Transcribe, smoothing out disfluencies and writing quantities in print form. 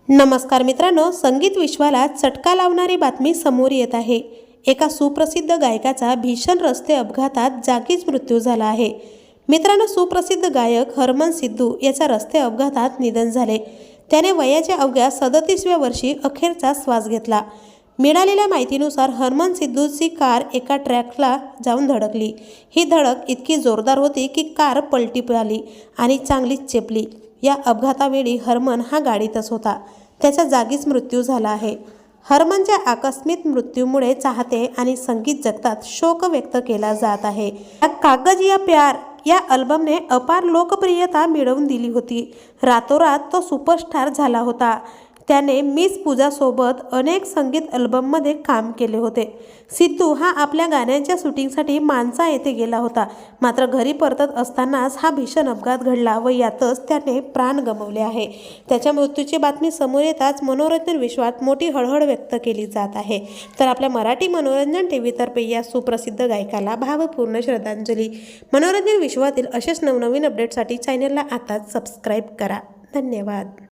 नमस्कार मित्रांनो, संगीत विश्वाला चटका लावणारी बातमी समोर येत आहे। एका सुप्रसिद्ध गायकाचा भीषण रस्ते अपघातात जागीच मृत्यू झाला आहे। मित्रांनो, सुप्रसिद्ध गायक हरमन सिद्धू याचा रस्ते अपघातात निधन झाले। त्याने वयाच्या अवघ्या 37व्या वर्षी अखेरचा श्वास घेतला। मिळालेल्या माहितीनुसार हरमन सिद्धूची कार एका ट्रकला जाऊन धडकली। ही धडक इतकी जोरदार होती की कार पलटी आली आणि चांगलीच चेपली। या अपघातावेळी हरमन हा गाडीतच होता। त्याचा जागीच मृत्यू झाला आहे। हरमनच्या आकस्मिक मृत्यूमुळे चाहते आणि संगीत जगतात शोक व्यक्त केला जात आहे। कागज या प्यार या अल्बमने अपार लोकप्रियता मिळवून दिली होती। रातोरात तो सुपरस्टार झाला होता। त्याने मिस पूजा सोबत अनेक संगीत अल्बममध्ये काम केले होते। सिद्धू हा आपल्या गाण्यांच्या शूटिंगसाठी मानसा येथे गेला होता, मात्र घरी परतत असतानाच हा भीषण अपघात घडला व यातच त्याने प्राण गमावले आहे। त्याच्या मृत्यूची बातमी समोर येताच मनोरंजन विश्वात मोठी हळहळ व्यक्त केली जात आहे। तर आपल्या मराठी मनोरंजन टीव्हीतर्फे या सुप्रसिद्ध गायकाला भावपूर्ण श्रद्धांजली। मनोरंजन विश्वातील असेच नवनवीन अपडेटसाठी चॅनलला आताच सबस्क्राईब करा। धन्यवाद।